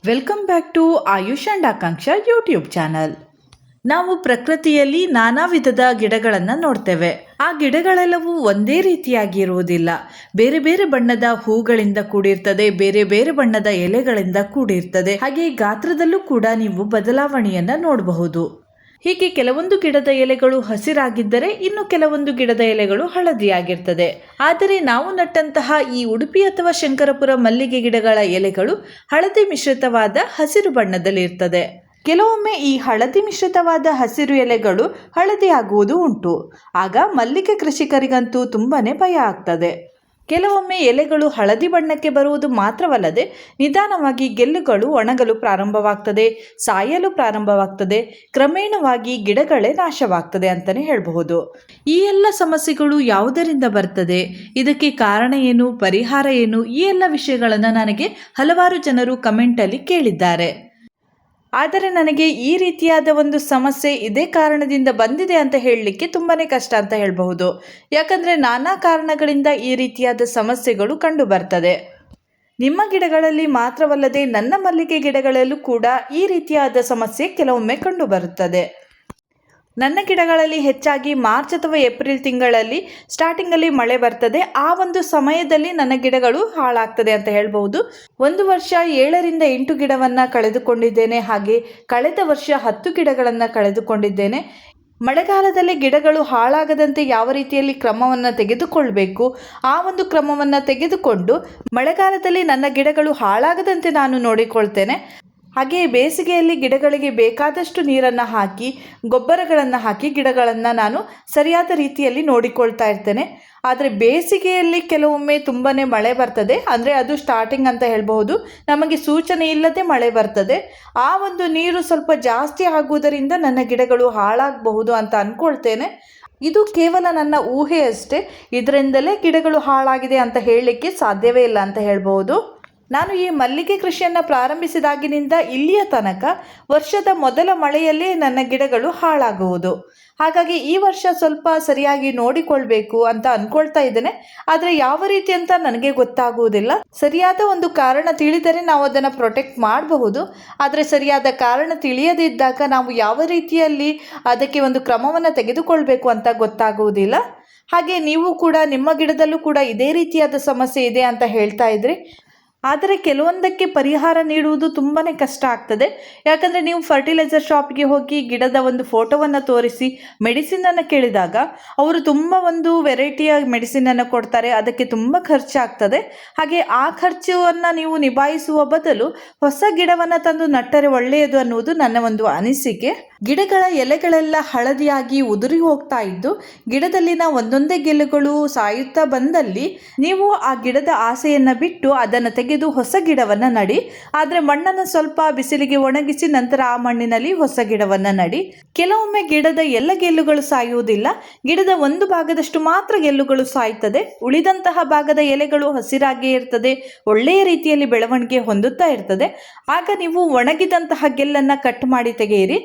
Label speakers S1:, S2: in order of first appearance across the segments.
S1: Welcome back to Ayush and Akanksha YouTube channel. ನಾವು ಪ್ರಕೃತಿಯಲ್ಲಿ ನಾನಾ ವಿಧದ ಗಿಡಗಳನ್ನು ನೋಡ್ತೇವೆ. ಆ ಗಿಡಗಳೆಲ್ಲವೂ ಒಂದೇ ರೀತಿಯಾಗಿ ಇರುವುದಿಲ್ಲ. ಬೇರೆ ಬೇರೆ ಬಣ್ಣದ ಹೂಗಳಿಂದ ಕೂಡಿರ್ತದೆ, ಬೇರೆ ಬೇರೆ ಬಣ್ಣದ ಎಲೆಗಳಿಂದ ಕೂಡಿರ್ತದೆ. ಹಾಗೆ ಗಾತ್ರದಲ್ಲೂ ಕೂಡ ನೀವು ಬದಲಾವಣೆಯನ್ನ ನೋಡಬಹುದು. ಹೀಗೆ ಕೆಲವೊಂದು ಗಿಡದ ಎಲೆಗಳು ಹಸಿರಾಗಿದ್ದರೆ ಇನ್ನು ಕೆಲವೊಂದು ಗಿಡದ ಎಲೆಗಳು ಹಳದಿಯಾಗಿರ್ತದೆ. ಆದರೆ ನಾವು ನಟ್ಟಂತಹ ಈ ಉಡುಪಿ ಅಥವಾ ಶಂಕರಪುರ ಮಲ್ಲಿಗೆ ಗಿಡಗಳ ಎಲೆಗಳು ಹಳದಿ ಮಿಶ್ರಿತವಾದ ಹಸಿರು ಬಣ್ಣದಲ್ಲಿ ಇರ್ತದೆ. ಕೆಲವೊಮ್ಮೆ ಈ ಹಳದಿ ಮಿಶ್ರಿತವಾದ ಹಸಿರು ಎಲೆಗಳು ಹಳದಿ ಆಗುವುದು ಉಂಟು. ಆಗ ಮಲ್ಲಿಗೆ ಕೃಷಿಕರಿಗಂತೂ ತುಂಬಾನೇ ಭಯ ಆಗ್ತದೆ. ಕೆಲವೊಮ್ಮೆ ಎಲೆಗಳು ಹಳದಿ ಬಣ್ಣಕ್ಕೆ ಬರುವುದು ಮಾತ್ರವಲ್ಲದೆ ನಿಧಾನವಾಗಿ ಗೆಲ್ಲುಗಳು ಒಣಗಲು ಪ್ರಾರಂಭವಾಗ್ತದೆ, ಸಾಯಲು ಪ್ರಾರಂಭವಾಗ್ತದೆ, ಕ್ರಮೇಣವಾಗಿ ಗಿಡಗಳೇ ನಾಶವಾಗ್ತದೆ ಅಂತಲೇ ಹೇಳಬಹುದು. ಈ ಎಲ್ಲ ಸಮಸ್ಯೆಗಳು ಯಾವುದರಿಂದ ಬರ್ತದೆ, ಇದಕ್ಕೆ ಕಾರಣ ಏನು, ಪರಿಹಾರ ಏನು, ಈ ಎಲ್ಲ ವಿಷಯಗಳನ್ನು ನನಗೆ ಹಲವಾರು ಜನರು ಕಮೆಂಟಲ್ಲಿ ಕೇಳಿದ್ದಾರೆ. ಆದರೆ ನನಗೆ ಈ ರೀತಿಯಾದ ಒಂದು ಸಮಸ್ಯೆ ಇದೇ ಕಾರಣದಿಂದ ಬಂದಿದೆ ಅಂತ ಹೇಳಲಿಕ್ಕೆ ತುಂಬಾ ಕಷ್ಟ ಅಂತ ಹೇಳಬಹುದು. ಯಾಕಂದರೆ ನಾನಾ ಕಾರಣಗಳಿಂದ ಈ ರೀತಿಯಾದ ಸಮಸ್ಯೆಗಳು ಕಂಡು ಬರ್ತದೆ. ನಿಮ್ಮ ಗಿಡಗಳಲ್ಲಿ ಮಾತ್ರವಲ್ಲದೆ ನನ್ನ ಮಲ್ಲಿಗೆ ಗಿಡಗಳಲ್ಲೂ ಕೂಡ ಈ ರೀತಿಯಾದ ಸಮಸ್ಯೆ ಕೆಲವೊಮ್ಮೆ ಕಂಡು ಬರುತ್ತದೆ. ನನ್ನ ಗಿಡಗಳಲ್ಲಿ ಹೆಚ್ಚಾಗಿ ಮಾರ್ಚ್ ಅಥವಾ ಏಪ್ರಿಲ್ ತಿಂಗಳಲ್ಲಿ ಸ್ಟಾರ್ಟಿಂಗಲ್ಲಿ ಮಳೆ ಬರ್ತದೆ. ಆ ಒಂದು ಸಮಯದಲ್ಲಿ ನನ್ನ ಗಿಡಗಳು ಹಾಳಾಗ್ತದೆ ಅಂತ ಹೇಳ್ಬೋದು. ಒಂದು ವರ್ಷ 7ರಿಂದ 8 ಗಿಡವನ್ನು ಕಳೆದುಕೊಂಡಿದ್ದೇನೆ. ಹಾಗೆ ಕಳೆದ ವರ್ಷ 10 ಗಿಡಗಳನ್ನು ಕಳೆದುಕೊಂಡಿದ್ದೇನೆ. ಮಳೆಗಾಲದಲ್ಲಿ ಗಿಡಗಳು ಹಾಳಾಗದಂತೆ ಯಾವ ರೀತಿಯಲ್ಲಿ ಕ್ರಮವನ್ನು ತೆಗೆದುಕೊಳ್ಬೇಕು, ಆ ಒಂದು ಕ್ರಮವನ್ನು ತೆಗೆದುಕೊಂಡು ಮಳೆಗಾಲದಲ್ಲಿ ನನ್ನ ಗಿಡಗಳು ಹಾಳಾಗದಂತೆ ನಾನು ನೋಡಿಕೊಳ್ತೇನೆ. ಹಾಗೆಯೇ ಬೇಸಿಗೆಯಲ್ಲಿ ಗಿಡಗಳಿಗೆ ಬೇಕಾದಷ್ಟು ನೀರನ್ನು ಹಾಕಿ, ಗೊಬ್ಬರಗಳನ್ನು ಹಾಕಿ ಗಿಡಗಳನ್ನು ನಾನು ಸರಿಯಾದ ರೀತಿಯಲ್ಲಿ ನೋಡಿಕೊಳ್ತಾ ಇರ್ತೇನೆ. ಆದರೆ ಬೇಸಿಗೆಯಲ್ಲಿ ಕೆಲವೊಮ್ಮೆ ತುಂಬಾ ಮಳೆ ಬರ್ತದೆ. ಅಂದರೆ ಅದು ಸ್ಟಾರ್ಟಿಂಗ್ ಅಂತ ಹೇಳ್ಬಹುದು. ನಮಗೆ ಸೂಚನೆ ಇಲ್ಲದೆ ಮಳೆ ಬರ್ತದೆ. ಆ ಒಂದು ನೀರು ಸ್ವಲ್ಪ ಜಾಸ್ತಿ ಆಗುವುದರಿಂದ ನನ್ನ ಗಿಡಗಳು ಹಾಳಾಗಬಹುದು ಅಂತ ಅಂದ್ಕೊಳ್ತೇನೆ. ಇದು ಕೇವಲ ನನ್ನ ಊಹೆ ಅಷ್ಟೇ. ಇದರಿಂದಲೇ ಗಿಡಗಳು ಹಾಳಾಗಿದೆ ಅಂತ ಹೇಳಲಿಕ್ಕೆ ಸಾಧ್ಯವೇ ಇಲ್ಲ ಅಂತ ಹೇಳ್ಬೋದು. ನಾನು ಈ ಮಲ್ಲಿಗೆ ಕೃಷಿಯನ್ನು ಪ್ರಾರಂಭಿಸಿದಾಗಿನಿಂದ ಇಲ್ಲಿಯ ತನಕ ವರ್ಷದ ಮೊದಲ ಮಳೆಯಲ್ಲಿ ನನ್ನ ಗಿಡಗಳು ಹಾಳಾಗುವುದು. ಹಾಗಾಗಿ ಈ ವರ್ಷ ಸ್ವಲ್ಪ ಸರಿಯಾಗಿ ನೋಡಿಕೊಳ್ಬೇಕು ಅಂತ ಅಂದ್ಕೊಳ್ತಾ ಇದ್ದೇನೆ. ಆದರೆ ಯಾವ ರೀತಿ ಅಂತ ನನಗೆ ಗೊತ್ತಾಗುವುದಿಲ್ಲ. ಸರಿಯಾದ ಒಂದು ಕಾರಣ ತಿಳಿದರೆ ನಾವು ಅದನ್ನು ಪ್ರೊಟೆಕ್ಟ್ ಮಾಡಬಹುದು. ಆದರೆ ಸರಿಯಾದ ಕಾರಣ ತಿಳಿಯದಿದ್ದಾಗ ನಾವು ಯಾವ ರೀತಿಯಲ್ಲಿ ಅದಕ್ಕೆ ಒಂದು ಕ್ರಮವನ್ನು ತೆಗೆದುಕೊಳ್ಬೇಕು ಅಂತ ಗೊತ್ತಾಗುವುದಿಲ್ಲ. ಹಾಗೆ ನೀವು ಕೂಡ ನಿಮ್ಮ ಗಿಡದಲ್ಲೂ ಕೂಡ ಇದೇ ರೀತಿಯಾದ ಸಮಸ್ಯೆ ಇದೆ ಅಂತ ಹೇಳ್ತಾ ಇದ್ರಿ. ಆದರೆ ಕೆಲವೊಂದಕ್ಕೆ ಪರಿಹಾರ ನೀಡುವುದು ತುಂಬಾ ಕಷ್ಟ ಆಗ್ತದೆ. ಯಾಕಂದರೆ ನೀವು ಫರ್ಟಿಲೈಸರ್ ಶಾಪ್ಗೆ ಹೋಗಿ ಗಿಡದ ಒಂದು ಫೋಟೋವನ್ನು ತೋರಿಸಿ ಮೆಡಿಸಿನನ್ನು ಕೇಳಿದಾಗ ಅವರು ತುಂಬ ಒಂದು ವೆರೈಟಿಯ ಮೆಡಿಸಿನನ್ನು ಕೊಡ್ತಾರೆ. ಅದಕ್ಕೆ ತುಂಬ ಖರ್ಚಾಗ್ತದೆ. ಹಾಗೆ ಆ ಖರ್ಚನ್ನು ನೀವು ನಿಭಾಯಿಸುವ ಬದಲು ಹೊಸ ಗಿಡವನ್ನು ತಂದು ನಟ್ಟರೆ ಒಳ್ಳೆಯದು ಅನ್ನುವುದು ನನ್ನ ಒಂದು ಅನಿಸಿಕೆ. ಗಿಡಗಳ ಎಲೆಗಳೆಲ್ಲ ಹಳದಿಯಾಗಿ ಉದುರಿ ಹೋಗ್ತಾ ಇದ್ದು ಗಿಡದಲ್ಲಿನ ಒಂದೊಂದೇ ಗೆಲ್ಲುಗಳು ಸಾಯುತ್ತಾ ಬಂದಲ್ಲಿ ನೀವು ಆ ಗಿಡದ ಆಸೆಯನ್ನು ಬಿಟ್ಟು ಅದನ್ನು ತೆಗೆದು ಹೊಸ ಗಿಡವನ್ನು ನಡಿ. ಆದರೆ ಮಣ್ಣನ್ನು ಸ್ವಲ್ಪ ಬಿಸಿಲಿಗೆ ಒಣಗಿಸಿ ನಂತರ ಆ ಮಣ್ಣಿನಲ್ಲಿ ಹೊಸ ಗಿಡವನ್ನು ನಡಿ. ಕೆಲವೊಮ್ಮೆ ಗಿಡದ ಎಲ್ಲ ಗೆಲ್ಲುಗಳು ಸಾಯುವುದಿಲ್ಲ. ಗಿಡದ ಒಂದು ಭಾಗದಷ್ಟು ಮಾತ್ರ ಗೆಲ್ಲುಗಳು ಸಾಯ್ತದೆ. ಉಳಿದಂತಹ ಭಾಗದ ಎಲೆಗಳು ಹಸಿರಾಗಿಯೇ ಇರ್ತದೆ, ಒಳ್ಳೆಯ ರೀತಿಯಲ್ಲಿ ಬೆಳವಣಿಗೆ ಹೊಂದುತ್ತಾ ಇರ್ತದೆ. ಆಗ ನೀವು ಒಣಗಿದಂತಹ ಗೆಲ್ಲನ್ನು ಕಟ್ ಮಾಡಿ ತೆಗೆಯಿರಿ.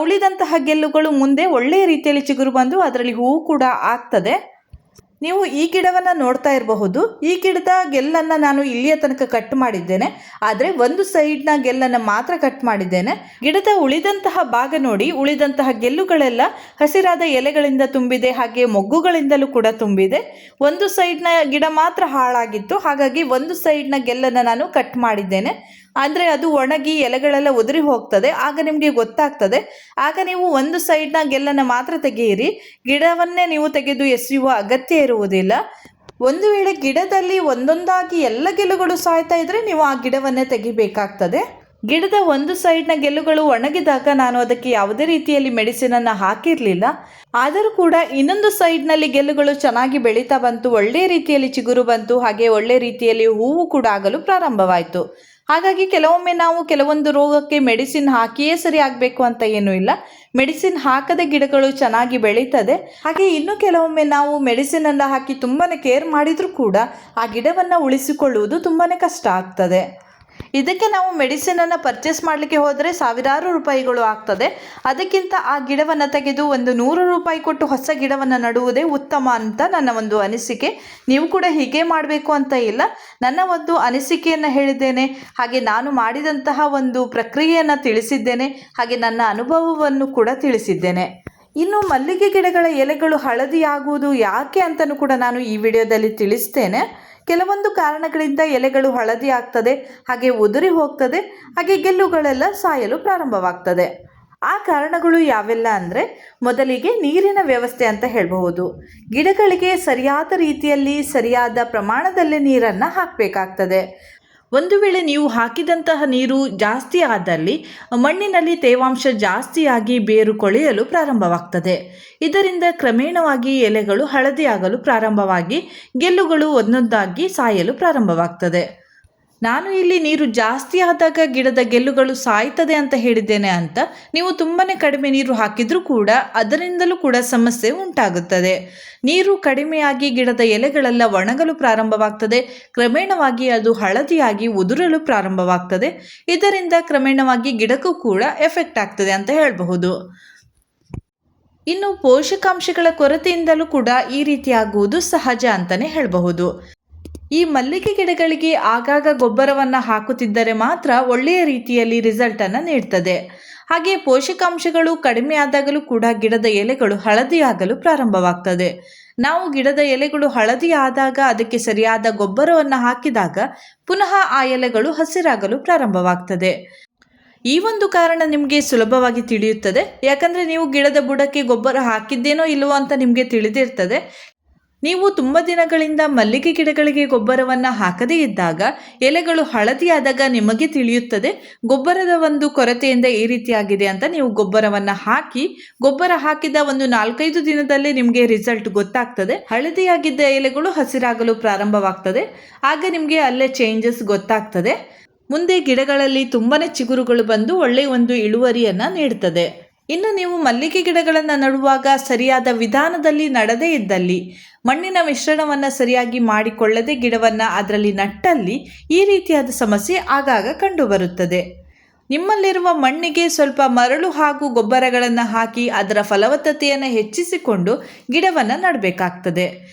S1: ಉಳಿದಂತಹ ಗೆಲ್ಲುಗಳು ಮುಂದೆ ಒಳ್ಳೆಯ ರೀತಿಯಲ್ಲಿ ಚಿಗುರು ಬಂದು ಅದರಲ್ಲಿ ಹೂವು ಕೂಡ ಆಗ್ತದೆ. ನೀವು ಈ ಗಿಡವನ್ನು ನೋಡ್ತಾ ಇರಬಹುದು. ಈ ಗಿಡದ ಗೆಲ್ಲನ್ನು ನಾನು ಇಲ್ಲಿಯ ತನಕ ಕಟ್ ಮಾಡಿದ್ದೇನೆ. ಆದರೆ ಒಂದು ಸೈಡ್ನ ಗೆಲ್ಲನ್ನು ಮಾತ್ರ ಕಟ್ ಮಾಡಿದ್ದೇನೆ. ಗಿಡದ ಉಳಿದಂತಹ ಭಾಗ ನೋಡಿ, ಉಳಿದಂತಹ ಗೆಲ್ಲುಗಳೆಲ್ಲ ಹಸಿರಾದ ಎಲೆಗಳಿಂದ ತುಂಬಿದೆ. ಹಾಗೆ ಮೊಗ್ಗುಗಳಿಂದಲೂ ಕೂಡ ತುಂಬಿದೆ. ಒಂದು ಸೈಡ್ನ ಗಿಡ ಮಾತ್ರ ಹಾಳಾಗಿತ್ತು. ಹಾಗಾಗಿ ಒಂದು ಸೈಡ್ನ ಗೆಲ್ಲನ್ನು ನಾನು ಕಟ್ ಮಾಡಿದ್ದೇನೆ. ಅಂದರೆ ಅದು ಒಣಗಿ ಎಲೆಗಳೆಲ್ಲ ಉದುರಿ ಹೋಗ್ತದೆ. ಆಗ ನಿಮಗೆ ಗೊತ್ತಾಗ್ತದೆ. ಆಗ ನೀವು ಒಂದು ಸೈಡ್ನ ಗೆಲ್ಲನ್ನು ಮಾತ್ರ ತೆಗೆಯಿರಿ. ಗಿಡವನ್ನೇ ನೀವು ತೆಗೆದು ಎಸೆಯುವ ಅಗತ್ಯ ಇರುವುದಿಲ್ಲ. ಒಂದು ವೇಳೆ ಗಿಡದಲ್ಲಿ ಒಂದೊಂದಾಗಿ ಎಲ್ಲ ಗೆಲ್ಲುಗಳು ಸಾಯ್ತಾ ಇದ್ದರೆ ನೀವು ಆ ಗಿಡವನ್ನೇ ತೆಗಿಬೇಕಾಗ್ತದೆ. ಗಿಡದ ಒಂದು ಸೈಡ್ನ ಗೆಲ್ಲುಗಳು ಒಣಗಿದಾಗ ನಾನು ಅದಕ್ಕೆ ಯಾವುದೇ ರೀತಿಯಲ್ಲಿ ಮೆಡಿಸಿನನ್ನು ಹಾಕಿರಲಿಲ್ಲ. ಆದರೂ ಕೂಡ ಇನ್ನೊಂದು ಸೈಡ್ನಲ್ಲಿ ಗೆಲ್ಲುಗಳು ಚೆನ್ನಾಗಿ ಬೆಳೀತಾ ಬಂತು, ಒಳ್ಳೆಯ ರೀತಿಯಲ್ಲಿ ಚಿಗುರು ಬಂತು. ಹಾಗೆ ಒಳ್ಳೆಯ ರೀತಿಯಲ್ಲಿ ಹೂವು ಕೂಡ ಆಗಲು ಪ್ರಾರಂಭವಾಯಿತು. ಹಾಗಾಗಿ ಕೆಲವೊಮ್ಮೆ ನಾವು ಕೆಲವೊಂದು ರೋಗಕ್ಕೆ ಮೆಡಿಸಿನ್ ಹಾಕಿಯೇ ಸರಿ ಆಗಬೇಕು ಅಂತ ಏನೂ ಇಲ್ಲ. ಮೆಡಿಸಿನ್ ಹಾಕದೆ ಗಿಡಗಳು ಚೆನ್ನಾಗಿ ಬೆಳೀತದೆ. ಹಾಗೆ ಇನ್ನು ಕೆಲವೊಮ್ಮೆ ನಾವು ಮೆಡಿಸಿನನ್ನು ಹಾಕಿ ತುಂಬಾ ಕೇರ್ ಮಾಡಿದರೂ ಕೂಡ ಆ ಗಿಡವನ್ನು ಉಳಿಸಿಕೊಳ್ಳುವುದು ತುಂಬಾ ಕಷ್ಟ ಆಗ್ತದೆ. ಇದಕ್ಕೆ ನಾವು ಮೆಡಿಸಿನನ್ನು ಪರ್ಚೇಸ್ ಮಾಡಲಿಕ್ಕೆ ಹೋದರೆ ಸಾವಿರಾರು ರೂಪಾಯಿಗಳು ಆಗ್ತದೆ. ಅದಕ್ಕಿಂತ ಆ ಗಿಡವನ್ನು ತೆಗೆದು ಒಂದು 100 ರೂಪಾಯಿ ಕೊಟ್ಟು ಹೊಸ ಗಿಡವನ್ನು ನಡುವುದೇ ಉತ್ತಮ ಅಂತ ನನ್ನ ಒಂದು ಅನಿಸಿಕೆ. ನೀವು ಕೂಡ ಹೀಗೆ ಮಾಡಬೇಕು ಅಂತ ಇಲ್ಲ, ನನ್ನ ಒಂದು ಅನಿಸಿಕೆಯನ್ನು ಹೇಳಿದ್ದೇನೆ. ಹಾಗೆ ನಾನು ಮಾಡಿದಂತಹ ಒಂದು ಪ್ರಕ್ರಿಯೆಯನ್ನು ತಿಳಿಸಿದ್ದೇನೆ. ಹಾಗೆ ನನ್ನ ಅನುಭವವನ್ನು ಕೂಡ ತಿಳಿಸಿದ್ದೇನೆ. ಇನ್ನು ಮಲ್ಲಿಗೆ ಗಿಡಗಳ ಎಲೆಗಳು ಹಳದಿ ಆಗುವುದು ಯಾಕೆ ಅಂತಲೂ ಕೂಡ ನಾನು ಈ ವಿಡಿಯೋದಲ್ಲಿ ತಿಳಿಸ್ತೇನೆ. ಕೆಲವೊಂದು ಕಾರಣಗಳಿಂದ ಎಲೆಗಳು ಹಳದಿ ಆಗ್ತದೆ, ಹಾಗೆ ಉದುರಿ ಹೋಗ್ತದೆ, ಹಾಗೆ ಗೆಲ್ಲುಗಳೆಲ್ಲ ಸಾಯಲು ಪ್ರಾರಂಭವಾಗ್ತದೆ. ಆ ಕಾರಣಗಳು ಯಾವೆಲ್ಲ ಅಂದರೆ, ಮೊದಲಿಗೆ ನೀರಿನ ವ್ಯವಸ್ಥೆ ಅಂತ ಹೇಳಬಹುದು. ಗಿಡಗಳಿಗೆ ಸರಿಯಾದ ರೀತಿಯಲ್ಲಿ ಸರಿಯಾದ ಪ್ರಮಾಣದಲ್ಲಿ ನೀರನ್ನು ಹಾಕಬೇಕಾಗ್ತದೆ. ಒಂದು ವೇಳೆ ನೀವು ಹಾಕಿದಂತಹ ನೀರು ಜಾಸ್ತಿ ಆದಲ್ಲಿ ಮಣ್ಣಿನಲ್ಲಿ ತೇವಾಂಶ ಜಾಸ್ತಿಯಾಗಿ ಬೇರು ಕೊಳೆಯಲು ಪ್ರಾರಂಭವಾಗ್ತದೆ. ಇದರಿಂದ ಕ್ರಮೇಣವಾಗಿ ಎಲೆಗಳು ಹಳದಿಯಾಗಲು ಪ್ರಾರಂಭವಾಗಿ ಗೆಲ್ಲುಗಳು ಒಂದೊಂದಾಗಿ ಸಾಯಲು ಪ್ರಾರಂಭವಾಗ್ತದೆ. ನಾನು ಇಲ್ಲಿ ನೀರು ಜಾಸ್ತಿ ಆದಾಗ ಗಿಡದ ಗೆಲ್ಲುಗಳು ಸಾಯ್ತದೆ ಅಂತ ಹೇಳಿದ್ದೇನೆ ಅಂತ, ನೀವು ತುಂಬಾ ಕಡಿಮೆ ನೀರು ಹಾಕಿದರೂ ಕೂಡ ಅದರಿಂದಲೂ ಕೂಡ ಸಮಸ್ಯೆ ಉಂಟಾಗುತ್ತದೆ. ನೀರು ಕಡಿಮೆಯಾಗಿ ಗಿಡದ ಎಲೆಗಳೆಲ್ಲ ಒಣಗಲು ಪ್ರಾರಂಭವಾಗ್ತದೆ. ಕ್ರಮೇಣವಾಗಿ ಅದು ಹಳದಿಯಾಗಿ ಉದುರಲು ಪ್ರಾರಂಭವಾಗ್ತದೆ. ಇದರಿಂದ ಕ್ರಮೇಣವಾಗಿ ಗಿಡಕ್ಕೂ ಕೂಡ ಎಫೆಕ್ಟ್ ಆಗ್ತದೆ ಅಂತ ಹೇಳಬಹುದು. ಇನ್ನು ಪೋಷಕಾಂಶಗಳ ಕೊರತೆಯಿಂದಲೂ ಕೂಡ ಈ ರೀತಿ ಆಗುವುದು ಸಹಜ ಅಂತಲೇ ಹೇಳಬಹುದು. ಈ ಮಲ್ಲಿಗೆ ಗಿಡಗಳಿಗೆ ಆಗಾಗ ಗೊಬ್ಬರವನ್ನು ಹಾಕುತ್ತಿದ್ದರೆ ಮಾತ್ರ ಒಳ್ಳೆಯ ರೀತಿಯಲ್ಲಿ ರಿಸಲ್ಟನ್ನು ನೀಡ್ತದೆ. ಹಾಗೆ ಪೋಷಕಾಂಶಗಳು ಕಡಿಮೆ ಆದಾಗಲೂ ಕೂಡ ಗಿಡದ ಎಲೆಗಳು ಹಳದಿಯಾಗಲು ಪ್ರಾರಂಭವಾಗ್ತದೆ. ನಾವು ಗಿಡದ ಎಲೆಗಳು ಹಳದಿ ಆದಾಗ ಅದಕ್ಕೆ ಸರಿಯಾದ ಗೊಬ್ಬರವನ್ನು ಹಾಕಿದಾಗ ಪುನಃ ಆ ಎಲೆಗಳು ಹಸಿರಾಗಲು ಪ್ರಾರಂಭವಾಗ್ತದೆ. ಈ ಒಂದು ಕಾರಣ ನಿಮಗೆ ಸುಲಭವಾಗಿ ತಿಳಿಯುತ್ತದೆ. ಯಾಕಂದರೆ ನೀವು ಗಿಡದ ಬುಡಕ್ಕೆ ಗೊಬ್ಬರ ಹಾಕಿದ್ದೇನೋ ಇಲ್ಲವೋ ಅಂತ ನಿಮಗೆ ತಿಳಿದಿರ್ತದೆ. ನೀವು ತುಂಬ ದಿನಗಳಿಂದ ಮಲ್ಲಿಗೆ ಗಿಡಗಳಿಗೆ ಗೊಬ್ಬರವನ್ನು ಹಾಕದೇ ಇದ್ದಾಗ ಎಲೆಗಳು ಹಳದಿಯಾದಾಗ ನಿಮಗೆ ತಿಳಿಯುತ್ತದೆ ಗೊಬ್ಬರದ ಒಂದು ಕೊರತೆಯಿಂದ ಈ ರೀತಿಯಾಗಿದೆ ಅಂತ. ನೀವು ಗೊಬ್ಬರವನ್ನು ಹಾಕಿ ಗೊಬ್ಬರ ಹಾಕಿದ ಒಂದು 4-5 ದಿನದಲ್ಲೇ ನಿಮಗೆ ರಿಸಲ್ಟ್ ಗೊತ್ತಾಗ್ತದೆ. ಹಳದಿಯಾಗಿದ್ದ ಎಲೆಗಳು ಹಸಿರಾಗಲು ಪ್ರಾರಂಭವಾಗ್ತದೆ. ಆಗ ನಿಮಗೆ ಅಲ್ಲೇ ಚೇಂಜಸ್ ಗೊತ್ತಾಗ್ತದೆ. ಮುಂದೆ ಗಿಡಗಳಲ್ಲಿ ತುಂಬಾ ಚಿಗುರುಗಳು ಬಂದು ಒಳ್ಳೆಯ ಒಂದು ಇಳುವರಿಯನ್ನು ನೀಡ್ತದೆ. ಇನ್ನು ನೀವು ಮಲ್ಲಿಗೆ ಗಿಡಗಳನ್ನು ನಡುವಾಗ ಸರಿಯಾದ ವಿಧಾನದಲ್ಲಿ ನಡೆದೇ ಇದ್ದಲ್ಲಿ, ಮಣ್ಣಿನ ಮಿಶ್ರಣವನ್ನು ಸರಿಯಾಗಿ ಮಾಡಿಕೊಳ್ಳದೆ ಗಿಡವನ್ನು ಅದರಲ್ಲಿ ನಟ್ಟಲ್ಲಿ ಈ ರೀತಿಯಾದ ಸಮಸ್ಯೆ ಆಗಾಗ ಕಂಡುಬರುತ್ತದೆ. ನಿಮ್ಮಲ್ಲಿರುವ ಮಣ್ಣಿಗೆ ಸ್ವಲ್ಪ ಮರಳು ಹಾಗೂ ಗೊಬ್ಬರಗಳನ್ನು ಹಾಕಿ ಅದರ ಫಲವತ್ತತೆಯನ್ನು ಹೆಚ್ಚಿಸಿಕೊಂಡು ಗಿಡವನ್ನು ನೆಡಬೇಕಾಗ್ತದೆ.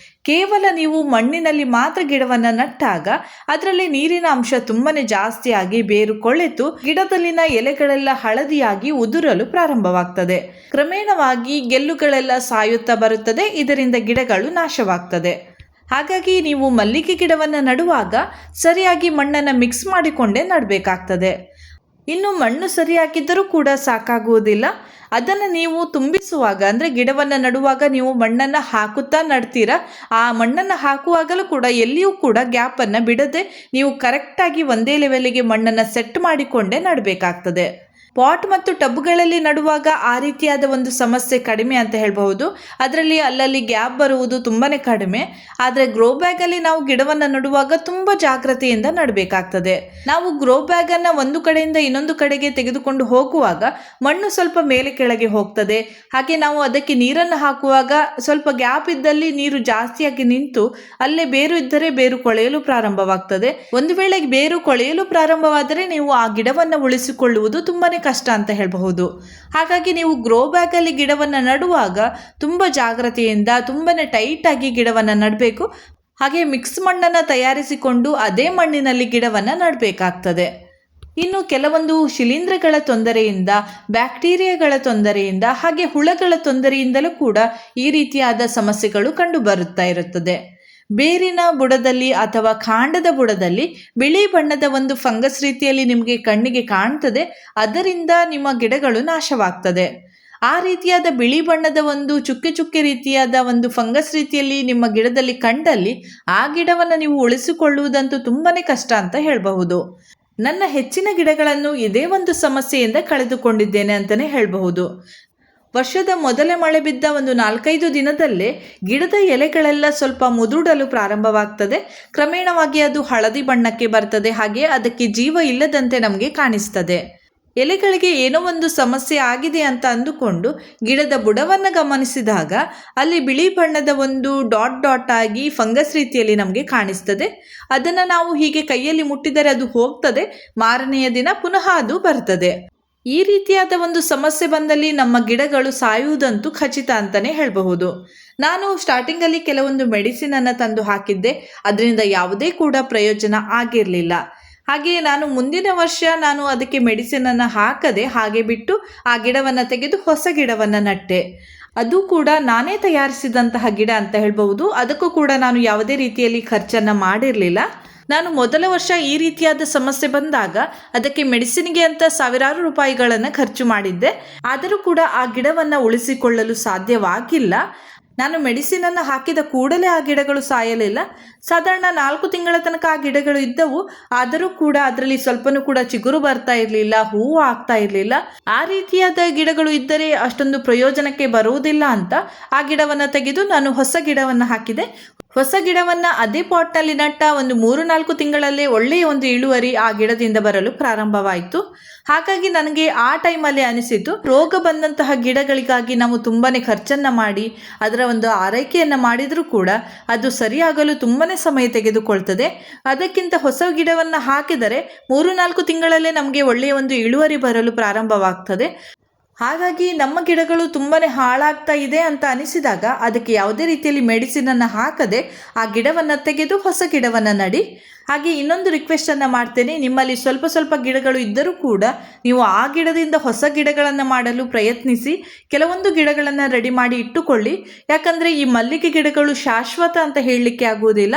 S1: ಕೇವಲ ನೀವು ಮಣ್ಣಿನಲ್ಲಿ ಮಾತ್ರ ಗಿಡವನ್ನು ನಟ್ಟಾಗ ಅದರಲ್ಲಿ ನೀರಿನ ಅಂಶ ತುಂಬಾ ಜಾಸ್ತಿಯಾಗಿ ಬೇರು ಕೊಳೆತು ಗಿಡದಲ್ಲಿನ ಎಲೆಗಳೆಲ್ಲ ಹಳದಿಯಾಗಿ ಉದುರಲು ಪ್ರಾರಂಭವಾಗ್ತದೆ. ಕ್ರಮೇಣವಾಗಿ ಗೆಲ್ಲುಗಳೆಲ್ಲ ಸಾಯುತ್ತಾ ಬರುತ್ತದೆ. ಇದರಿಂದ ಗಿಡಗಳು ನಾಶವಾಗ್ತದೆ. ಹಾಗಾಗಿ ನೀವು ಮಲ್ಲಿಗೆ ಗಿಡವನ್ನು ನಡುವಾಗ ಸರಿಯಾಗಿ ಮಣ್ಣನ್ನು ಮಿಕ್ಸ್ ಮಾಡಿಕೊಂಡೇ ನಡಬೇಕಾಗ್ತದೆ. ಇನ್ನು ಮಣ್ಣು ಸರಿ ಹಾಕಿದ್ದರೂ ಕೂಡ ಸಾಕಾಗುವುದಿಲ್ಲ. ಅದನ್ನು ನೀವು ತುಂಬಿಸುವಾಗ ಅಂದರೆ ಗಿಡವನ್ನು ನಡುವಾಗ ನೀವು ಮಣ್ಣನ್ನು ಹಾಕುತ್ತಾ ನಡ್ತೀರಾ. ಆ ಮಣ್ಣನ್ನು ಹಾಕುವಾಗಲೂ ಕೂಡ ಎಲ್ಲಿಯೂ ಕೂಡ ಗ್ಯಾಪನ್ನು ಬಿಡದೆ ನೀವು ಕರೆಕ್ಟಾಗಿ ಒಂದೇ ಲೆವೆಲಿಗೆ ಮಣ್ಣನ್ನು ಸೆಟ್ ಮಾಡಿಕೊಂಡೇ ನಡಬೇಕಾಗ್ತದೆ. ಪಾಟ್ ಮತ್ತು ಟಬ್ಗಳಲ್ಲಿ ನಡುವಾಗ ಆ ರೀತಿಯಾದ ಒಂದು ಸಮಸ್ಯೆ ಕಡಿಮೆ ಅಂತ ಹೇಳಬಹುದು. ಅದರಲ್ಲಿ ಅಲ್ಲಲ್ಲಿ ಗ್ಯಾಪ್ ಬರುವುದು ತುಂಬಾ ಕಡಿಮೆ. ಆದರೆ ಗ್ರೋ ಬ್ಯಾಗಲ್ಲಿ ನಾವು ಗಿಡವನ್ನು ನಡುವಾಗ ತುಂಬ ಜಾಗ್ರತೆಯಿಂದ ನಡಬೇಕಾಗ್ತದೆ. ನಾವು ಗ್ರೋ ಬ್ಯಾಗನ್ನು ಒಂದು ಕಡೆಯಿಂದ ಇನ್ನೊಂದು ಕಡೆಗೆ ತೆಗೆದುಕೊಂಡು ಹೋಗುವಾಗ ಮಣ್ಣು ಸ್ವಲ್ಪ ಮೇಲೆ ಕೆಳಗೆ ಹೋಗ್ತದೆ. ಹಾಗೆ ನಾವು ಅದಕ್ಕೆ ನೀರನ್ನು ಹಾಕುವಾಗ ಸ್ವಲ್ಪ ಗ್ಯಾಪ್ ಇದ್ದಲ್ಲಿ ನೀರು ಜಾಸ್ತಿಯಾಗಿ ನಿಂತು ಅಲ್ಲೇ ಬೇರು ಇದ್ದರೆ ಬೇರು ಕೊಳೆಯಲು ಪ್ರಾರಂಭವಾಗ್ತದೆ. ಒಂದು ವೇಳೆ ಬೇರು ಕೊಳೆಯಲು ಪ್ರಾರಂಭವಾದರೆ ನೀವು ಆ ಗಿಡವನ್ನು ಉಳಿಸಿಕೊಳ್ಳುವುದು ತುಂಬಾ ಕಷ್ಟ ಅಂತ ಹೇಳಬಹುದು. ಹಾಗಾಗಿ ನೀವು ಗ್ರೋ ಬ್ಯಾಗಲ್ಲಿ ಗಿಡವನ್ನು ನಡುವಾಗ ತುಂಬ ಜಾಗ್ರತೆಯಿಂದ ತುಂಬಾ ಟೈಟಾಗಿ ಗಿಡವನ್ನು ನಡಬೇಕು. ಹಾಗೆ ಮಿಕ್ಸ್ ಮಣ್ಣನ್ನು ತಯಾರಿಸಿಕೊಂಡು ಅದೇ ಮಣ್ಣಿನಲ್ಲಿ ಗಿಡವನ್ನು ನಡಬೇಕಾಗ್ತದೆ. ಇನ್ನು ಕೆಲವೊಂದು ಶಿಲೀಂಧ್ರಗಳ ತೊಂದರೆಯಿಂದ, ಬ್ಯಾಕ್ಟೀರಿಯಾಗಳ ತೊಂದರೆಯಿಂದ, ಹಾಗೆ ಹುಳಗಳ ತೊಂದರೆಯಿಂದಲೂ ಕೂಡ ಈ ರೀತಿಯಾದ ಸಮಸ್ಯೆಗಳು ಕಂಡು ಬರುತ್ತಾ ಇರುತ್ತದೆ. ಬೇರಿನ ಬುಡದಲ್ಲಿ ಅಥವಾ ಕಾಂಡದ ಬುಡದಲ್ಲಿ ಬಿಳಿ ಬಣ್ಣದ ಒಂದು ಫಂಗಸ್ ರೀತಿಯಲ್ಲಿ ನಿಮಗೆ ಕಣ್ಣಿಗೆ ಕಾಣ್ತದೆ. ಅದರಿಂದ ನಿಮ್ಮ ಗಿಡಗಳು ನಾಶವಾಗ್ತದೆ. ಆ ರೀತಿಯಾದ ಬಿಳಿ ಬಣ್ಣದ ಒಂದು ಚುಕ್ಕೆ ಚುಕ್ಕೆ ರೀತಿಯಾದ ಒಂದು ಫಂಗಸ್ ರೀತಿಯಲ್ಲಿ ನಿಮ್ಮ ಗಿಡದಲ್ಲಿ ಕಂಡಲ್ಲಿ ಆ ಗಿಡವನ್ನು ನೀವು ಉಳಿಸಿಕೊಳ್ಳುವುದಂತೂ ತುಂಬಾ ಕಷ್ಟ ಅಂತ ಹೇಳಬಹುದು. ನನ್ನ ಹೆಚ್ಚಿನ ಗಿಡಗಳನ್ನು ಇದೇ ಒಂದು ಸಮಸ್ಯೆಯಿಂದ ಕಳೆದುಕೊಂಡಿದ್ದೇನೆ ಅಂತಲೇ ಹೇಳಬಹುದು. ವರ್ಷದ ಮೊದಲೇ ಮಳೆ ಬಿದ್ದ ಒಂದು 4-5 ದಿನದಲ್ಲೇ ಗಿಡದ ಎಲೆಗಳೆಲ್ಲ ಸ್ವಲ್ಪ ಮುದುಡಲು ಪ್ರಾರಂಭವಾಗ್ತದೆ. ಕ್ರಮೇಣವಾಗಿ ಅದು ಹಳದಿ ಬಣ್ಣಕ್ಕೆ ಬರ್ತದೆ. ಹಾಗೆ ಅದಕ್ಕೆ ಜೀವ ಇಲ್ಲದಂತೆ ನಮಗೆ ಕಾಣಿಸ್ತದೆ. ಎಲೆಗಳಿಗೆ ಏನೋ ಒಂದು ಸಮಸ್ಯೆ ಆಗಿದೆ ಅಂತ ಅಂದುಕೊಂಡು ಗಿಡದ ಬುಡವನ್ನು ಗಮನಿಸಿದಾಗ ಅಲ್ಲಿ ಬಿಳಿ ಬಣ್ಣದ ಒಂದು ಡಾಟ್ ಡಾಟ್ ಆಗಿ ಫಂಗಸ್ ರೀತಿಯಲ್ಲಿ ನಮಗೆ ಕಾಣಿಸ್ತದೆ. ಅದನ್ನು ನಾವು ಹೀಗೆ ಕೈಯಲ್ಲಿ ಮುಟ್ಟಿದರೆ ಅದು ಹೋಗ್ತದೆ, ಮಾರನೆಯ ದಿನ ಪುನಃ ಅದು ಬರ್ತದೆ. ಈ ರೀತಿಯಾದ ಒಂದು ಸಮಸ್ಯೆ ಬಂದಲ್ಲಿ ನಮ್ಮ ಗಿಡಗಳು ಸಾಯುವುದಂತೂ ಖಚಿತ ಅಂತಲೇ ಹೇಳಬಹುದು. ನಾನು ಸ್ಟಾರ್ಟಿಂಗಲ್ಲಿ ಕೆಲವೊಂದು ಮೆಡಿಸಿನನ್ನು ತಂದು ಹಾಕಿದ್ದೆ, ಅದರಿಂದ ಯಾವುದೇ ಕೂಡ ಪ್ರಯೋಜನ ಆಗಿರಲಿಲ್ಲ. ಹಾಗೆಯೇ ನಾನು ಮುಂದಿನ ವರ್ಷ ಅದಕ್ಕೆ ಮೆಡಿಸಿನನ್ನು ಹಾಕದೆ ಹಾಗೆ ಬಿಟ್ಟು ಆ ಗಿಡವನ್ನು ತೆಗೆದು ಹೊಸ ಗಿಡವನ್ನು ನಟ್ಟೆ. ಅದು ಕೂಡ ನಾನೇ ತಯಾರಿಸಿದಂತಹ ಗಿಡ ಅಂತ ಹೇಳ್ಬಹುದು. ಅದಕ್ಕೂ ಕೂಡ ನಾನು ಯಾವುದೇ ರೀತಿಯಲ್ಲಿ ಖರ್ಚನ್ನು ಮಾಡಿರಲಿಲ್ಲ. ನಾನು ಮೊದಲ ವರ್ಷ ಈ ರೀತಿಯಾದ ಸಮಸ್ಯೆ ಬಂದಾಗ ಅದಕ್ಕೆ ಮೆಡಿಸಿನ್ಗೆ ಅಂತ ಸಾವಿರಾರು ರೂಪಾಯಿಗಳನ್ನು ಖರ್ಚು ಮಾಡಿದ್ದೆ. ಆದರೂ ಕೂಡ ಆ ಗಿಡವನ್ನು ಉಳಿಸಿಕೊಳ್ಳಲು ಸಾಧ್ಯವಾಗಿಲ್ಲ. ನಾನು ಮೆಡಿಸಿನನ್ನು ಹಾಕಿದ ಕೂಡಲೇ ಆ ಗಿಡಗಳು ಸಾಯಲಿಲ್ಲ. ಸಾಧಾರಣ 4 ತಿಂಗಳ ತನಕ ಆ ಗಿಡಗಳು ಇದ್ದವು. ಆದರೂ ಕೂಡ ಅದರಲ್ಲಿ ಸ್ವಲ್ಪನೂ ಕೂಡ ಚಿಗುರು ಬರ್ತಾ ಇರಲಿಲ್ಲ, ಹೂವು ಆಗ್ತಾ ಇರಲಿಲ್ಲ. ಆ ರೀತಿಯಾದ ಗಿಡಗಳು ಇದ್ದರೆ ಅಷ್ಟೊಂದು ಪ್ರಯೋಜನಕ್ಕೆ ಬರುವುದಿಲ್ಲ ಅಂತ ಆ ಗಿಡವನ್ನು ತೆಗೆದು ನಾನು ಹೊಸ ಗಿಡವನ್ನು ಹಾಕಿದೆ. ಹೊಸ ಗಿಡವನ್ನು ಅದೇ ಪಾಟ್ನಲ್ಲಿ ನಟ್ಟ ಒಂದು 3-4 ತಿಂಗಳಲ್ಲೇ ಒಳ್ಳೆಯ ಒಂದು ಇಳುವರಿ ಆ ಗಿಡದಿಂದ ಬರಲು ಪ್ರಾರಂಭವಾಯಿತು. ಹಾಗಾಗಿ ನನಗೆ ಆ ಟೈಮಲ್ಲಿ ಅನಿಸಿತು, ರೋಗ ಬಂದಂತಹ ಗಿಡಗಳಿಗಾಗಿ ನಾವು ತುಂಬಾ ಖರ್ಚನ್ನು ಮಾಡಿ ಅದರ ಒಂದು ಆರೈಕೆಯನ್ನು ಮಾಡಿದರೂ ಕೂಡ ಅದು ಸರಿಯಾಗಲು ತುಂಬಾ ಸಮಯ ತೆಗೆದುಕೊಳ್ತದೆ. ಅದಕ್ಕಿಂತ ಹೊಸ ಗಿಡವನ್ನು ಹಾಕಿದರೆ 3-4 ತಿಂಗಳಲ್ಲೇ ನಮಗೆ ಒಳ್ಳೆಯ ಒಂದು ಇಳುವರಿ ಬರಲು ಪ್ರಾರಂಭವಾಗ್ತದೆ. ಹಾಗಾಗಿ ನಮ್ಮ ಗಿಡಗಳು ತುಂಬಾ ಹಾಳಾಗ್ತಾ ಇದೆ ಅಂತ ಅನಿಸಿದಾಗ ಅದಕ್ಕೆ ಯಾವುದೇ ರೀತಿಯಲ್ಲಿ ಮೆಡಿಸಿನನ್ನು ಹಾಕದೆ ಆ ಗಿಡವನ್ನು ತೆಗೆದು ಹೊಸ ಗಿಡವನ್ನು ನಡಿ. ಹಾಗೆ ಇನ್ನೊಂದು ರಿಕ್ವೆಸ್ಟನ್ನು ಮಾಡ್ತೇನೆ, ನಿಮ್ಮಲ್ಲಿ ಸ್ವಲ್ಪ ಸ್ವಲ್ಪ ಗಿಡಗಳು ಇದ್ದರೂ ಕೂಡ ನೀವು ಆ ಗಿಡದಿಂದ ಹೊಸ ಗಿಡಗಳನ್ನು ಮಾಡಲು ಪ್ರಯತ್ನಿಸಿ. ಕೆಲವೊಂದು ಗಿಡಗಳನ್ನು ರೆಡಿ ಮಾಡಿ ಇಟ್ಟುಕೊಳ್ಳಿ. ಯಾಕಂದರೆ ಈ ಮಲ್ಲಿಗೆ ಗಿಡಗಳು ಶಾಶ್ವತ ಅಂತ ಹೇಳಲಿಕ್ಕೆ ಆಗುವುದಿಲ್ಲ.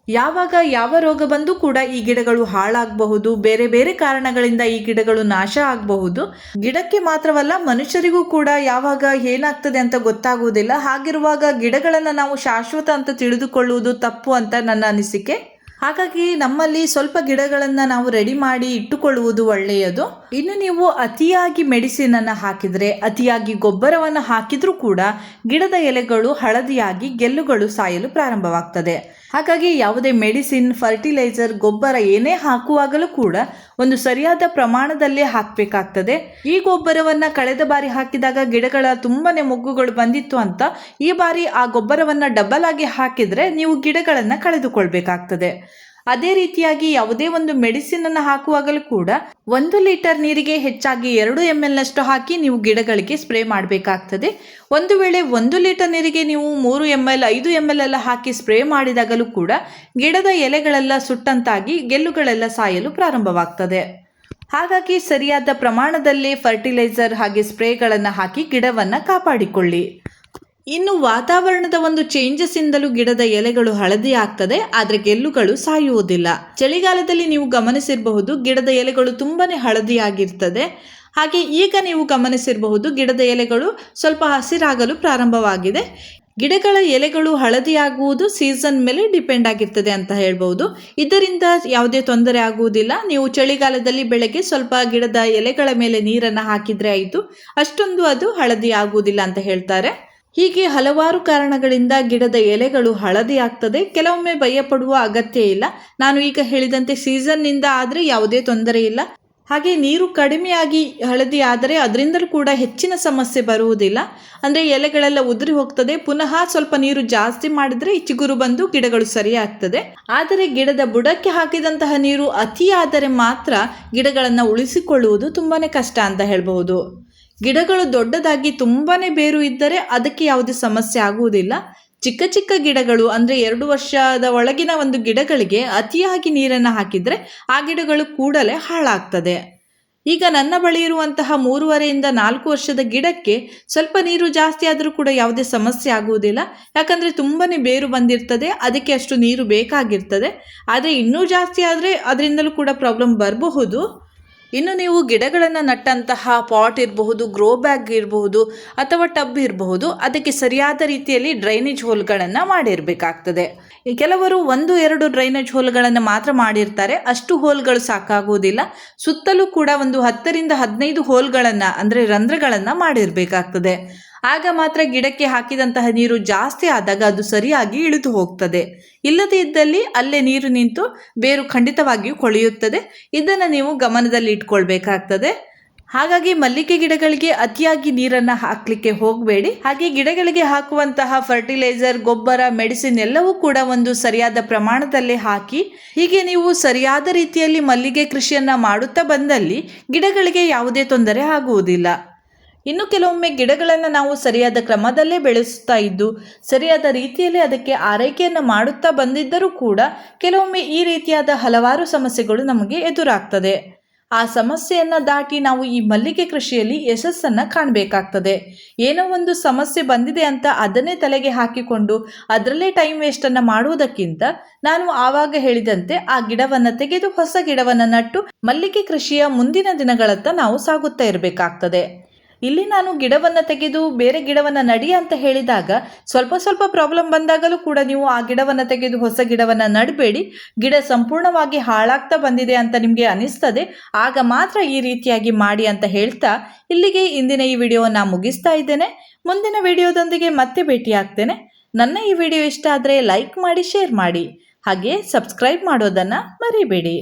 S1: ಯಾವಾಗ ಯಾವ ರೋಗ ಬಂದು ಕೂಡ ಈ ಗಿಡಗಳು ಹಾಳಾಗಬಹುದು, ಬೇರೆ ಬೇರೆ ಕಾರಣಗಳಿಂದ ಈ ಗಿಡಗಳು ನಾಶ ಆಗಬಹುದು. ಗಿಡಕ್ಕೆ ಮಾತ್ರವಲ್ಲ, ಮನುಷ್ಯರಿಗೂ ಕೂಡ ಯಾವಾಗ ಏನಾಗ್ತದೆ ಅಂತ ಗೊತ್ತಾಗುವುದಿಲ್ಲ. ಹಾಗಿರುವಾಗ ಗಿಡಗಳನ್ನು ನಾವು ಶಾಶ್ವತ ಅಂತ ತಿಳಿದುಕೊಳ್ಳುವುದು ತಪ್ಪು ಅಂತ ನನ್ನ ಅನಿಸಿಕೆ. ಹಾಗಾಗಿ ನಮ್ಮಲ್ಲಿ ಸ್ವಲ್ಪ ಗಿಡಗಳನ್ನು ನಾವು ರೆಡಿ ಮಾಡಿ ಇಟ್ಟುಕೊಳ್ಳುವುದು ಒಳ್ಳೆಯದು. ಇನ್ನು ನೀವು ಅತಿಯಾಗಿ ಮೆಡಿಸಿನನ್ನು ಹಾಕಿದರೆ, ಅತಿಯಾಗಿ ಗೊಬ್ಬರವನ್ನು ಹಾಕಿದ್ರೂ ಕೂಡ ಗಿಡದ ಎಲೆಗಳು ಹಳದಿಯಾಗಿ ಗೆಲ್ಲುಗಳು ಸಾಯಲು ಪ್ರಾರಂಭವಾಗ್ತದೆ. ಹಾಗಾಗಿ ಯಾವುದೇ ಮೆಡಿಸಿನ್, ಫರ್ಟಿಲೈಸರ್, ಗೊಬ್ಬರ ಏನೇ ಹಾಕುವಾಗಲೂ ಕೂಡ ಒಂದು ಸರಿಯಾದ ಪ್ರಮಾಣದಲ್ಲೇ ಹಾಕಬೇಕಾಗ್ತದೆ. ಈ ಗೊಬ್ಬರವನ್ನು ಕಳೆದ ಬಾರಿ ಹಾಕಿದಾಗ ಗಿಡಗಳ ತುಂಬಾನೇ ಮೊಗ್ಗುಗಳು ಬಂದಿತ್ತು ಅಂತ ಈ ಬಾರಿ ಆ ಗೊಬ್ಬರವನ್ನು ಡಬಲ್ ಆಗಿ ಹಾಕಿದರೆ ನೀವು ಗಿಡಗಳನ್ನು ಕಳೆದುಕೊಳ್ಬೇಕಾಗ್ತದೆ. ಅದೇ ರೀತಿಯಾಗಿ ಯಾವುದೇ ಒಂದು ಮೆಡಿಸಿನನ್ನು ಹಾಕುವಾಗಲೂ ಕೂಡ 1 ಲೀಟರ್ ನೀರಿಗೆ ಹೆಚ್ಚಾಗಿ 2 ml ನಷ್ಟು ಹಾಕಿ ನೀವು ಗಿಡಗಳಿಗೆ ಸ್ಪ್ರೇ ಮಾಡಬೇಕಾಗ್ತದೆ. ಒಂದು ವೇಳೆ 1 ಲೀಟರ್ ನೀರಿಗೆ ನೀವು 3 ml 5 ml ಎಲ್ಲ ಹಾಕಿ ಸ್ಪ್ರೇ ಮಾಡಿದಾಗಲೂ ಕೂಡ ಗಿಡದ ಎಲೆಗಳೆಲ್ಲ ಸುಟ್ಟಂತಾಗಿ ಗೆಲ್ಲುಗಳೆಲ್ಲ ಸಾಯಲು ಪ್ರಾರಂಭವಾಗ್ತದೆ. ಹಾಗಾಗಿ ಸರಿಯಾದ ಪ್ರಮಾಣದಲ್ಲಿ ಫರ್ಟಿಲೈಸರ್ ಹಾಗೆ ಸ್ಪ್ರೇಗಳನ್ನು ಹಾಕಿ ಗಿಡವನ್ನು ಕಾಪಾಡಿಕೊಳ್ಳಿ. ಇನ್ನು ವಾತಾವರಣದ ಒಂದು ಚೇಂಜಸ್ ಇಂದಲೂ ಗಿಡದ ಎಲೆಗಳು ಹಳದಿ ಆಗ್ತದೆ, ಆದರೆ ಗೆಲ್ಲುಗಳು ಸಾಯುವುದಿಲ್ಲ. ಚಳಿಗಾಲದಲ್ಲಿ ನೀವು ಗಮನಿಸಿರಬಹುದು, ಗಿಡದ ಎಲೆಗಳು ತುಂಬಾನೇ ಹಳದಿಯಾಗಿರ್ತದೆ. ಹಾಗೆ ಈಗ ನೀವು ಗಮನಿಸಿರಬಹುದು, ಗಿಡದ ಎಲೆಗಳು ಸ್ವಲ್ಪ ಹಸಿರಾಗಲು ಪ್ರಾರಂಭವಾಗಿದೆ. ಗಿಡಗಳ ಎಲೆಗಳು ಹಳದಿಯಾಗುವುದು ಸೀಸನ್ ಮೇಲೆ ಡಿಪೆಂಡ್ ಆಗಿರ್ತದೆ ಅಂತ ಹೇಳ್ಬೋದು. ಇದರಿಂದ ಯಾವುದೇ ತೊಂದರೆ ಆಗುವುದಿಲ್ಲ. ನೀವು ಚಳಿಗಾಲದಲ್ಲಿ ಬೆಳಗ್ಗೆ ಸ್ವಲ್ಪ ಗಿಡದ ಎಲೆಗಳ ಮೇಲೆ ನೀರನ್ನು ಹಾಕಿದರೆ ಆಯಿತು, ಅಷ್ಟೊಂದು ಅದು ಹಳದಿ ಆಗುವುದಿಲ್ಲ ಅಂತ ಹೇಳ್ತಾರೆ. ಹೀಗೆ ಹಲವಾರು ಕಾರಣಗಳಿಂದ ಗಿಡದ ಎಲೆಗಳು ಹಳದಿ ಆಗ್ತದೆ. ಕೆಲವೊಮ್ಮೆ ಭಯಪಡುವ ಅಗತ್ಯ ಇಲ್ಲ. ನಾನು ಈಗ ಹೇಳಿದಂತೆ ಸೀಸನ್ನಿಂದ ಆದರೆ ಯಾವುದೇ ತೊಂದರೆ ಇಲ್ಲ. ಹಾಗೆ ನೀರು ಕಡಿಮೆಯಾಗಿ ಹಳದಿ ಆದರೆ ಅದರಿಂದಲೂ ಕೂಡ ಹೆಚ್ಚಿನ ಸಮಸ್ಯೆ ಬರುವುದಿಲ್ಲ. ಅಂದರೆ ಎಲೆಗಳೆಲ್ಲ ಉದುರಿ ಹೋಗ್ತದೆ. ಪುನಃ ಸ್ವಲ್ಪ ನೀರು ಜಾಸ್ತಿ ಮಾಡಿದರೆ ಚಿಗುರು ಬಂದು ಗಿಡಗಳು ಸರಿಯಾಗ್ತದೆ. ಆದರೆ ಗಿಡದ ಬುಡಕ್ಕೆ ಹಾಕಿದಂತಹ ನೀರು ಅತಿಯಾದರೆ ಮಾತ್ರ ಗಿಡಗಳನ್ನು ಉಳಿಸಿಕೊಳ್ಳುವುದು ತುಂಬಾ ಕಷ್ಟ ಅಂತ ಹೇಳ್ಬಹುದು. ಗಿಡಗಳು ದೊಡ್ಡದಾಗಿ ತುಂಬಾನೇ ಬೇರು ಇದ್ದರೆ ಅದಕ್ಕೆ ಯಾವುದೇ ಸಮಸ್ಯೆ ಆಗುವುದಿಲ್ಲ. ಚಿಕ್ಕ ಚಿಕ್ಕ ಗಿಡಗಳು ಅಂದರೆ 2 ವರ್ಷದ ಒಳಗಿನ ಒಂದು ಗಿಡಗಳಿಗೆ ಅತಿಯಾಗಿ ನೀರನ್ನು ಹಾಕಿದರೆ ಆ ಗಿಡಗಳು ಕೂಡಲೇ ಹಾಳಾಗ್ತದೆ. ಈಗ ನನ್ನ ಬಳಿ ಇರುವಂತಹ 3.5 4 ವರ್ಷದ ಗಿಡಕ್ಕೆ ಸ್ವಲ್ಪ ನೀರು ಜಾಸ್ತಿ ಆದರೂ ಕೂಡ ಯಾವುದೇ ಸಮಸ್ಯೆ ಆಗುವುದಿಲ್ಲ. ಯಾಕಂದರೆ ತುಂಬಾನೇ ಬೇರು ಬಂದಿರ್ತದೆ, ಅದಕ್ಕೆ ಅಷ್ಟು ನೀರು ಬೇಕಾಗಿರ್ತದೆ. ಆದರೆ ಇನ್ನೂ ಜಾಸ್ತಿ ಆದರೆ ಅದರಿಂದಲೂ ಕೂಡ ಪ್ರಾಬ್ಲಮ್ ಬರಬಹುದು. ಇನ್ನು ನೀವು ಗಿಡಗಳನ್ನು ನಟ್ಟಂತಹ ಪಾಟ್ ಇರಬಹುದು, ಗ್ರೋ ಬ್ಯಾಗ್ ಇರಬಹುದು ಅಥವಾ ಟಬ್ ಇರಬಹುದು, ಅದಕ್ಕೆ ಸರಿಯಾದ ರೀತಿಯಲ್ಲಿ ಡ್ರೈನೇಜ್ ಹೋಲ್ಗಳನ್ನು ಮಾಡಿರಬೇಕಾಗ್ತದೆ. ಕೆಲವರು 1-2 ಡ್ರೈನೇಜ್ ಹೋಲ್ಗಳನ್ನು ಮಾತ್ರ ಮಾಡಿರ್ತಾರೆ. ಅಷ್ಟು ಹೋಲ್ಗಳು ಸಾಕಾಗುವುದಿಲ್ಲ. ಸುತ್ತಲೂ ಕೂಡ ಒಂದು 10ರಿಂದ 15 ಹೋಲ್ಗಳನ್ನು ಅಂದರೆ ರಂಧ್ರಗಳನ್ನು ಮಾಡಿರಬೇಕಾಗ್ತದೆ. ಆಗ ಮಾತ್ರ ಗಿಡಕ್ಕೆ ಹಾಕಿದಂತಹ ನೀರು ಜಾಸ್ತಿ ಆದಾಗ ಅದು ಸರಿಯಾಗಿ ಇಳಿದು ಹೋಗ್ತದೆ. ಇಲ್ಲದೇ ಇದ್ದಲ್ಲಿ ಅಲ್ಲೇ ನೀರು ನಿಂತು ಬೇರು ಖಂಡಿತವಾಗಿಯೂ ಕೊಳೆಯುತ್ತದೆ. ಇದನ್ನು ನೀವು ಗಮನದಲ್ಲಿ ಇಟ್ಕೊಳ್ಬೇಕಾಗ್ತದೆ. ಹಾಗಾಗಿ ಮಲ್ಲಿಗೆ ಗಿಡಗಳಿಗೆ ಅತಿಯಾಗಿ ನೀರನ್ನು ಹಾಕಲಿಕ್ಕೆ ಹೋಗಬೇಡಿ. ಹಾಗೆ ಗಿಡಗಳಿಗೆ ಹಾಕುವಂತಹ ಫರ್ಟಿಲೈಸರ್, ಗೊಬ್ಬರ, ಮೆಡಿಸಿನ್ ಎಲ್ಲವೂ ಕೂಡ ಒಂದು ಸರಿಯಾದ ಪ್ರಮಾಣದಲ್ಲಿ ಹಾಕಿ. ಹೀಗೆ ನೀವು ಸರಿಯಾದ ರೀತಿಯಲ್ಲಿ ಮಲ್ಲಿಗೆ ಕೃಷಿಯನ್ನು ಮಾಡುತ್ತಾ ಬಂದಲ್ಲಿ ಗಿಡಗಳಿಗೆ ಯಾವುದೇ ತೊಂದರೆ ಆಗುವುದಿಲ್ಲ. ಇನ್ನು ಕೆಲವೊಮ್ಮೆ ಗಿಡಗಳನ್ನು ನಾವು ಸರಿಯಾದ ಕ್ರಮದಲ್ಲೇ ಬೆಳೆಸ್ತಾ ಇದ್ದು ಸರಿಯಾದ ರೀತಿಯಲ್ಲಿ ಅದಕ್ಕೆ ಆರೈಕೆಯನ್ನು ಮಾಡುತ್ತಾ ಬಂದಿದ್ದರೂ ಕೂಡ ಕೆಲವೊಮ್ಮೆ ಈ ರೀತಿಯಾದ ಹಲವಾರು ಸಮಸ್ಯೆಗಳು ನಮಗೆ ಎದುರಾಗ್ತದೆ. ಆ ಸಮಸ್ಯೆಯನ್ನು ದಾಟಿ ನಾವು ಈ ಮಲ್ಲಿಗೆ ಕೃಷಿಯಲ್ಲಿ ಯಶಸ್ಸನ್ನು ಕಾಣಬೇಕಾಗ್ತದೆ. ಏನೋ ಒಂದು ಸಮಸ್ಯೆ ಬಂದಿದೆ ಅಂತ ಅದನ್ನೇ ತಲೆಗೆ ಹಾಕಿಕೊಂಡು ಅದರಲ್ಲೇ ಟೈಮ್ ವೇಸ್ಟನ್ನು ಮಾಡುವುದಕ್ಕಿಂತ ನಾನು ಆವಾಗ ಹೇಳಿದಂತೆ ಆ ಗಿಡವನ್ನು ತೆಗೆದು ಹೊಸ ಗಿಡವನ್ನು ನಟ್ಟು ಮಲ್ಲಿಗೆ ಕೃಷಿಯ ಮುಂದಿನ ದಿನಗಳತ್ತ ನಾವು ಸಾಗುತ್ತಾ ಇರಬೇಕಾಗ್ತದೆ. ಇಲ್ಲಿ ನಾನು ಗಿಡವನ್ನು ತೆಗೆದು ಬೇರೆ ಗಿಡವನ್ನು ನಡಿ ಅಂತ ಹೇಳಿದಾಗ ಸ್ವಲ್ಪ ಪ್ರಾಬ್ಲಮ್ ಬಂದಾಗಲೂ ಕೂಡ ನೀವು ಆ ಗಿಡವನ್ನು ತೆಗೆದು ಹೊಸ ಗಿಡವನ್ನು ನಡಬೇಡಿ. ಗಿಡ ಸಂಪೂರ್ಣವಾಗಿ ಹಾಳಾಗ್ತಾ ಬಂದಿದೆ ಅಂತ ನಿಮಗೆ ಅನಿಸ್ತದೆ, ಆಗ ಮಾತ್ರ ಈ ರೀತಿಯಾಗಿ ಮಾಡಿ ಅಂತ ಹೇಳ್ತಾ ಇಲ್ಲಿಗೆ ಇಂದಿನ ಈ ವಿಡಿಯೋವನ್ನು ಮುಗಿಸ್ತಾ ಇದ್ದೇನೆ. ಮುಂದಿನ ವಿಡಿಯೋದೊಂದಿಗೆ ಮತ್ತೆ ಭೇಟಿಯಾಗ್ತೇನೆ. ನನ್ನ ಈ ವಿಡಿಯೋ ಇಷ್ಟ ಆದರೆ ಲೈಕ್ ಮಾಡಿ, ಶೇರ್ ಮಾಡಿ, ಹಾಗೆ ಸಬ್ಸ್ಕ್ರೈಬ್ ಮಾಡೋದನ್ನು ಮರಿಬೇಡಿ.